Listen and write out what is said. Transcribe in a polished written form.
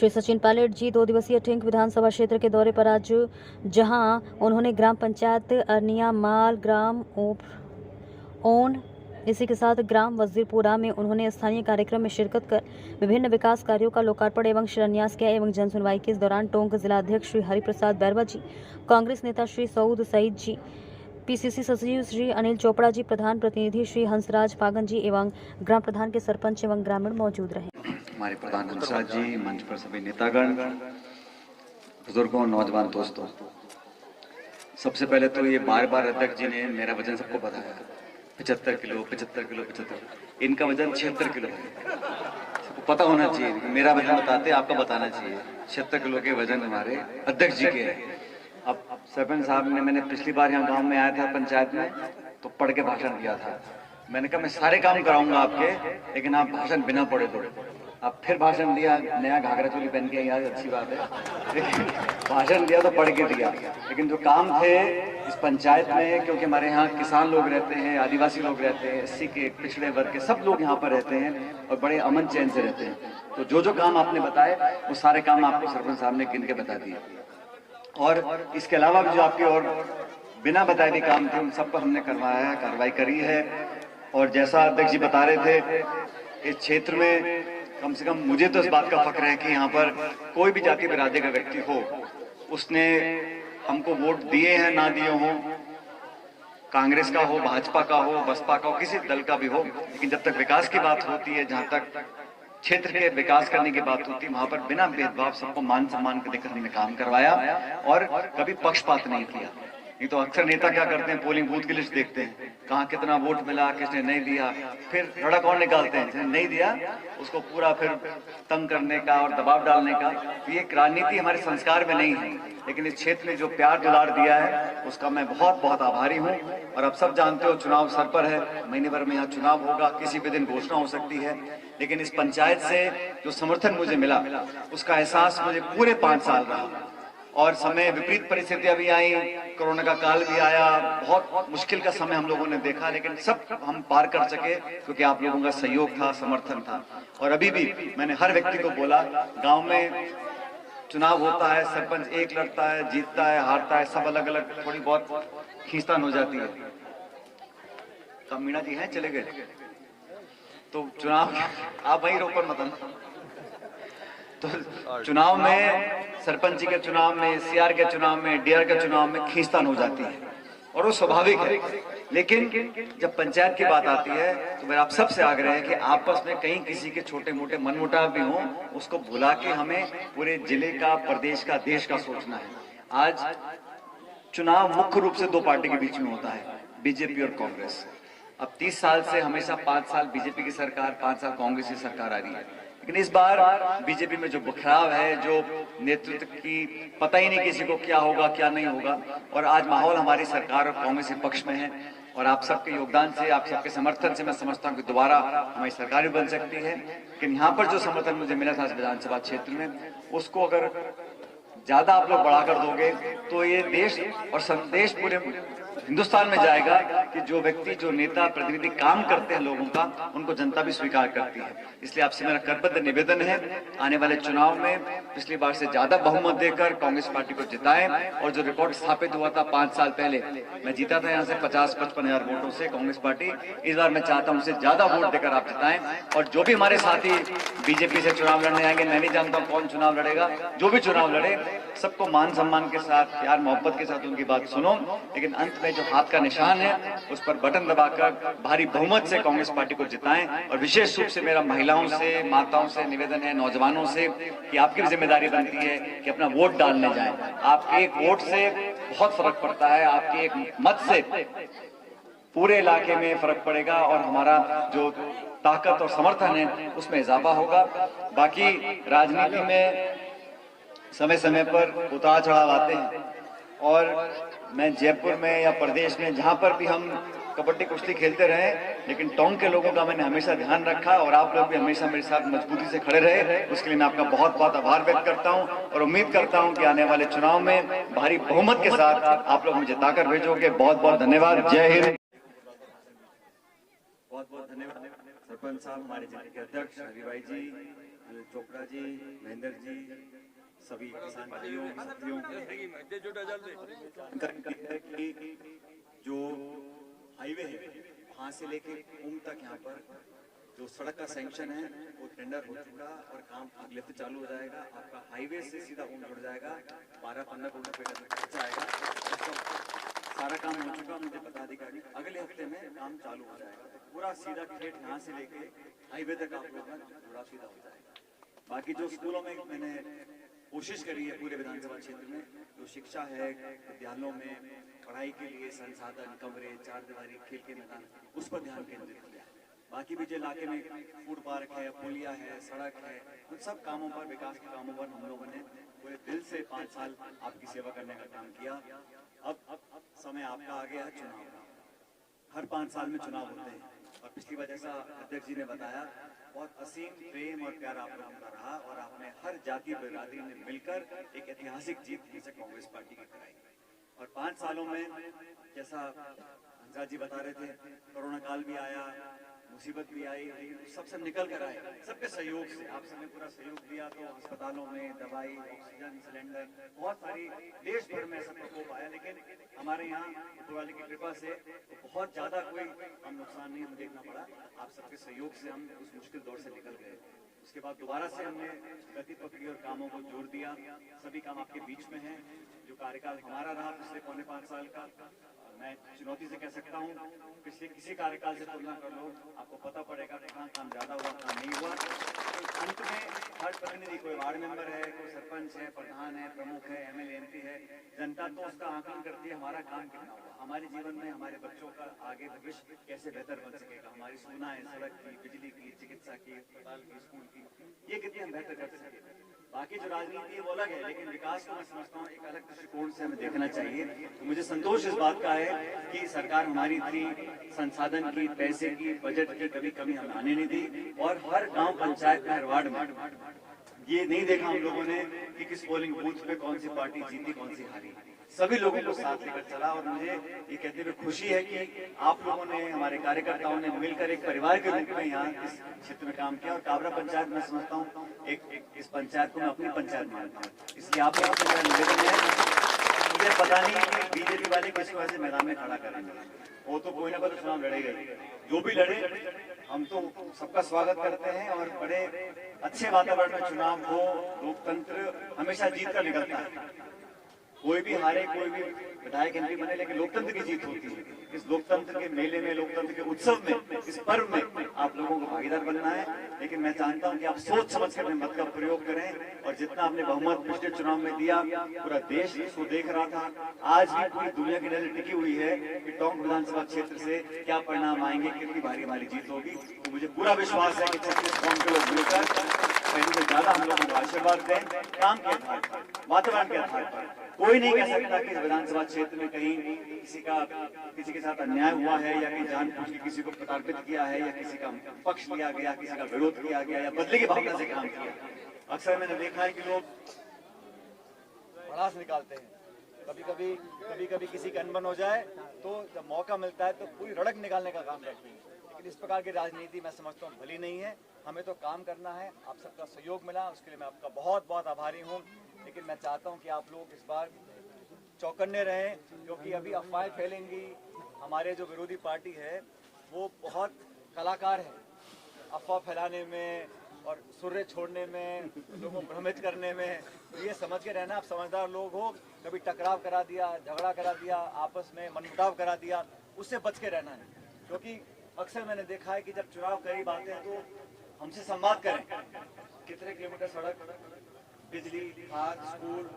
श्री सचिन पायलट जी 2 दिवसीय ठिंक विधानसभा क्षेत्र के दौरे पर आज, जहां उन्होंने ग्राम पंचायत अरनिया माल, ग्राम ओन, इसी के साथ ग्राम वजीरपुरा में उन्होंने स्थानीय कार्यक्रम में शिरकत कर विभिन्न विकास कार्यों का लोकार्पण एवं शिलान्यास किया एवं जन सुनवाई की। इस दौरान टोंक जिला अध्यक्ष श्री हरिप्रसाद बैरवा जी, कांग्रेस नेता श्री सऊद सईद जी, पीसीसी सचिव श्री अनिल चोपड़ा जी, प्रधान प्रतिनिधि श्री हंसराज फागन जी एवं ग्राम प्रधान के सरपंच एवं ग्रामीण मौजूद रहे। हमारे प्रधान हंसराज जी, मंच पर सभी नेतागण, बुजुर्गों, नौजवान दोस्तों, सबसे पहले तो ये बार अध्यक्ष जी ने मेरा वजन सबको बताया, 75 किलो 75 किलो 75, इनका वजन 76 किलो है। सबको पता होना चाहिए, मेरा वजन बताते आपका बताना चाहिए। 76 किलो के वजन हमारे अध्यक्ष जी के हैं। अब सरपंच साहब ने, मैंने पिछली बार यहाँ गांव में आया था पंचायत में, तो पढ़ के भाषण दिया था। मैंने कहा मैं सारे काम कराऊंगा आपके, लेकिन आप भाषण बिना पढ़े दो। अब फिर भाषण दिया, नया घाघरा चोली पहन के, यार अच्छी बात है, लेकिन भाषण दिया तो पढ़ के दिया। लेकिन जो काम थे इस पंचायत में, क्योंकि हमारे यहाँ किसान लोग रहते हैं, आदिवासी लोग रहते हैं, एससी के, पिछड़े वर्ग के सब लोग यहाँ पर रहते हैं और बड़े अमन चैन से रहते हैं, तो जो काम आपने बताए वो सारे काम आपको सरपंच साहब ने गिन के बता दिए। और इसके अलावा भी जो आपके और बिना बताए भी काम थे, उन सबको हमने करवाया है, कार्रवाई करी है। और जैसा अध्यक्ष जी बता रहे थे, इस क्षेत्र में कम से कम मुझे तो इस बात का फक्र है कि यहाँ पर कोई भी जाति बिरादरी का व्यक्ति हो, उसने हमको वोट दिए हैं ना दिए हो, कांग्रेस का हो, भाजपा का हो, बसपा का हो, किसी दल का भी हो, लेकिन जब तक विकास की बात होती है, जहाँ तक क्षेत्र के विकास करने की बात होती है, वहां पर बिना भेदभाव सबको मान सम्मान के देकर हमने काम करवाया और कभी पक्षपात नहीं किया। ये तो अक्सर नेता क्या करते हैं, पोलिंग बूथ की लिस्ट देखते हैं, कहाँ कितना वोट मिला, किसने नहीं दिया, फिर रड़क और निकालते हैं, जिसने नहीं दिया उसको पूरा फिर तंग करने का और दबाव डालने का। तो ये राजनीति हमारे संस्कार में नहीं है, लेकिन इस क्षेत्र ने जो प्यार दुलार दिया है उसका मैं बहुत बहुत आभारी हूँ। और आप सब जानते हो चुनाव सर पर है, महीने भर में यहाँ चुनाव होगा, किसी भी दिन घोषणा हो सकती है, लेकिन इस पंचायत से जो समर्थन मुझे मिला उसका एहसास मुझे पूरे 5 साल रहा। और समय विपरीत परिस्थितियां भी आई, कोरोना का काल भी आया, बहुत मुश्किल का समय हम लोगों ने देखा, लेकिन सब हम पार कर सके क्योंकि आप लोगों का सहयोग था, समर्थन था। और अभी भी मैंने हर व्यक्ति को बोला, गांव में चुनाव होता है, सरपंच एक लड़ता है, जीतता है, हारता है, सब अलग अलग, थोड़ी बहुत खींचतान हो जाती है। कब मीणा जी हैं, चले गए, तो चुनाव आप वहीं रोक पर मत। तो चुनाव में, सरपंच जी के चुनाव में, सीआर के चुनाव में, डीआर के चुनाव में खींचतान हो जाती है और वो स्वाभाविक है। लेकिन जब पंचायत की बात आती है तो मेरा आप सबसे आग्रह है कि आपस में कहीं किसी के छोटे मोटे मनमुटाव भी हों, उसको भुला के हमें पूरे जिले का, प्रदेश का, देश का सोचना है। आज चुनाव मुख्य रूप से 2 पार्टी के बीच में होता है, बीजेपी और कांग्रेस। अब 30 साल से हमेशा 5 साल बीजेपी की सरकार, 5 साल कांग्रेस की सरकार आ रही है, लेकिन इस बार बीजेपी में जो बिखराव है, जो नेतृत्व की पता ही नहीं किसी को क्या होगा क्या नहीं होगा, और आज माहौल हमारी सरकार और कांग्रेस के पक्ष में है। और आप सबके योगदान से, आप सबके समर्थन से मैं समझता हूँ कि दोबारा हमारी सरकार भी बन सकती है। लेकिन यहाँ पर जो समर्थन मुझे मिला था विधानसभा क्षेत्र में, उसको अगर ज्यादा आप लोग बढ़ा कर दोगे तो ये देश और संदेश पूरे हिंदुस्तान में जाएगा कि जो व्यक्ति, जो नेता, प्रतिनिधि काम करते हैं लोगों का, उनको जनता भी स्वीकार करती है। इसलिए आपसे मेरा करबद्ध निवेदन है, आने वाले चुनाव में पिछली बार से ज्यादा बहुमत देकर कांग्रेस पार्टी को जिताएं। और जो रिकॉर्ड स्थापित हुआ था 5 साल पहले, मैं जीता था यहाँ से 50-55 हजार वोटों से कांग्रेस पार्टी, इस बार मैं चाहता हूँ उससे ज्यादा वोट देकर आप जिताएं। और जो भी हमारे साथी बीजेपी से चुनाव लड़ने आएंगे, मैं नहीं जानता हूँ कौन चुनाव लड़ेगा, जो भी चुनाव लड़े सबको मान सम्मान के साथ, प्यार मोहब्बत के साथ उनकी बात सुनो, लेकिन अंत में जो हाथ का निशान है उस पर बटन दबाकर भारी बहुमत से कांग्रेस पार्टी को जिताएं। और विशेष रूप से मेरा महिलाओं से, माताओं से निवेदन है, नौजवानों से, कि आपकी भी जिम्मेदारी बनती है कि अपना वोट डालने जाएं। आपके एक वोट से बहुत फर्क पड़ता है, आपके एक मत से पूरे इलाके में फर्क पड़ेगा और हमारा जो ताकत और समर्थन है उसमें इजाफा होगा। बाकी राजनीति में समय समय पर उतार चढ़ाव आते हैं, और मैं जयपुर में या प्रदेश में जहां पर भी हम कबड्डी कुश्ती खेलते रहे, लेकिन टोंक के लोगों का मैंने हमेशा ध्यान रखा और आप लोग भी हमेशा मेरे साथ मजबूती से खड़े रहे। उसके लिए मैं आपका बहुत बहुत आभार व्यक्त करता हूं और उम्मीद करता हूं कि आने वाले चुनाव में भारी बहुमत के साथ आप लोग मुझे जिताकर भेजोगे। बहुत बहुत धन्यवाद। जय हिंद। बहुत बहुत धन्यवाद सरपंच साहब, हमारे जिले के अध्यक्ष हरिभाई जी, चोपड़ा जी, महेंद्र जी, सभी किसान भाइयों साथियों जानकारी है कि जो हाईवे है वहाँ से लेके ऊम तक यहाँ पर जो सड़क का सैंक्शन है वो टेंडर हो चुका और काम अगले हफ्ते चालू हो जाएगा। आपका हाईवे से सीधा ऊम जुड़ जाएगा, 12-15 करोड़ रुपए का खर्चा आएगा। सारा काम हो चुका, मुझे पता अधिकारी अगले हफ्ते में काम चालू हो जाएगा। तो पूरा सीधा खेत यहाँ से लेके हाईवे तक आप लोगों का जुड़ा सीधा हो जाएगा। बाकी जो स्कूलों में मैंने कोशिश करी है पूरे विधानसभा क्षेत्र में, जो शिक्षा है विद्यालयों में पढ़ाई के लिए संसाधन, कमरे, चार दीवारी, खेल के मैदान, उस पर ध्यान केंद्रित किया। बाकी भी जो इलाके में फूड पार्क है, पुलिया है, सड़क है, उन सब कामों पर, विकास के कामों पर हम लोगों ने पूरे दिल से 5 साल आपकी सेवा करने का काम किया। अब समय आपका आ गया है चुनाव का। हर 5 साल में चुनाव होते हैं और पिछली बार जैसा अध्यक्ष जी ने बताया, बहुत असीम प्रेम और प्यार आप लोगों का रहा और आपने हर जाति बिरादरी ने मिलकर एक ऐतिहासिक जीत जैसे कांग्रेस पार्टी की कराई। और 5 सालों में जैसा हंसा जी बता रहे थे, कोरोना काल भी आया, मुसीबत भी आई, लेकिन सबसे निकल कर आए, सबके सहयोग से। आप सबने पूरा सहयोग दिया तो अस्पतालों में दवाई, ऑक्सीजन सिलेंडर, बहुत सारी देश भर में सब प्रकोप आया, लेकिन हमारे यहाँ ऊपर वाले की कृपा से बहुत ज्यादा कोई हम नुकसान नहीं हमें देखना पड़ा। आप सबके सहयोग से हम उस मुश्किल दौर से निकल गए। उसके बाद दोबारा से हमने गति पकड़ी और कामों को जोड़ दिया। सभी काम आपके बीच में हैं। जो कार्यकाल हमारा रहा पिछले 4.5 साल का, मैं चुनौती से कह सकता हूँ, पिछले किसी कार्यकाल से तुलना कर लो, आपको पता पड़ेगा कि कहाँ काम ज्यादा हुआ, कहाँ नहीं हुआ। अंत में हर प्रतिनिधि, कोई वार्ड मेंबर है, कोई सरपंच है, प्रधान है, प्रमुख है, एमएलए, एमपी है, जनता तो उसका आकलन करती है हमारा काम कितना हुआ, हमारे जीवन में हमारे बच्चों का आगे भविष्य कैसे बेहतर बन सकेगा, हमारी सुविधाएं, सड़क की, बिजली की, चिकित्सा की, अस्पताल की, स्कूल की, ये कितनी हम बेहतर कर सकें। बाकी जो राजनीति है वो अलग है, लेकिन विकास को मैं समझता हूँ एक अलग दृष्टिकोण से हमें देखना चाहिए। तो मुझे संतोष इस बात का है कि सरकार हमारी इतनी संसाधन की, पैसे की, बजट की कभी कमी हमें आने नहीं दी। और हर गांव पंचायत में, हर वार्ड में ये नहीं देखा हम लोगों ने कि किस पोलिंग बूथ पे कौन सी पार्टी जीती, कौन सी हारी। सभी लोगों को साथ लेकर चला और मुझे ये कहते हुए खुशी है कि आप लोगों ने, हमारे कार्यकर्ताओं ने मिलकर एक परिवार के रूप में यहाँ इस क्षेत्र में काम किया। और काबरा पंचायत मैं समझता हूँ इस पंचायत को मैं अपनी पंचायत मानता हूँ, इसलिए आप लोगों से मेरा निवेदन है। मुझे पता नहीं कि बीजेपी वाले किसको ऐसे मैदान में खड़ा करेंगे, वो तो कोई ना कोई चुनाव लड़ेगा, जो भी लड़े हम तो सबका स्वागत करते हैं। और बड़े अच्छे वातावरण में चुनाव हो, लोकतंत्र हमेशा जीत कर निकलता है। कोई भी हारे, कोई भी विधायक एमपी बने, लेकिन लोकतंत्र की जीत होती है। इस लोकतंत्र के मेले में, लोकतंत्र के उत्सव में, इस पर्व में आप लोगों को भागीदार बनना है। लेकिन मैं जानता हूं कि आप सोच समझ कर मत का प्रयोग करें और जितना आपने बहुमत पिछले चुनाव में दिया, पूरा देश इसको देख रहा था। आज भी पूरी दुनिया की नजर टिकी हुई है कि टोंक विधानसभा क्षेत्र से क्या परिणाम आएंगे, कितनी भारी हमारी जीत होगी। तो मुझे पूरा विश्वास है कि 36 कौम के लोग मिलकर पहले से ज्यादा हम लोगों को आशीर्वाद दें, काम के आधार पर, वातावरण के आधार पर। कोई नहीं कह सकता कि विधानसभा क्षेत्र में कहीं किसी के साथ अन्याय हुआ है या कहीं जानबूझ के किसी को प्रताड़ित किया है या किसी का पक्ष लिया गया, किसी का विरोध किया गया या बदले की भावना से काम किया। अक्सर मैंने देखा है कि लोग भड़ास निकालते हैं, कभी कभी किसी का अनबन हो जाए तो जब मौका मिलता है तो पूरी रड़क निकालने का काम करते हैं। लेकिन इस प्रकार की राजनीति मैं समझता हूँ भली नहीं है। हमें तो काम करना है, आप सबका सहयोग मिला उसके लिए मैं आपका बहुत बहुत आभारी हूँ। लेकिन मैं चाहता हूँ कि आप लोग इस बार चौकन्ने रहें, क्योंकि अभी अफवाहें फैलेंगी। हमारे जो विरोधी पार्टी है वो बहुत कलाकार है अफवाह फैलाने में और सुर्रे छोड़ने में, लोगों को भ्रमित करने में। तो ये समझ के रहना, आप समझदार लोग हो। कभी टकराव करा दिया, झगड़ा करा दिया, आपस में मनमुटाव करा दिया, उससे बच के रहना है। क्योंकि अक्सर मैंने देखा है कि जब चुनाव करीब आते हैं तो हमसे संवाद करें, कितने किलोमीटर सड़क, बिजली, खाद, स्कूल,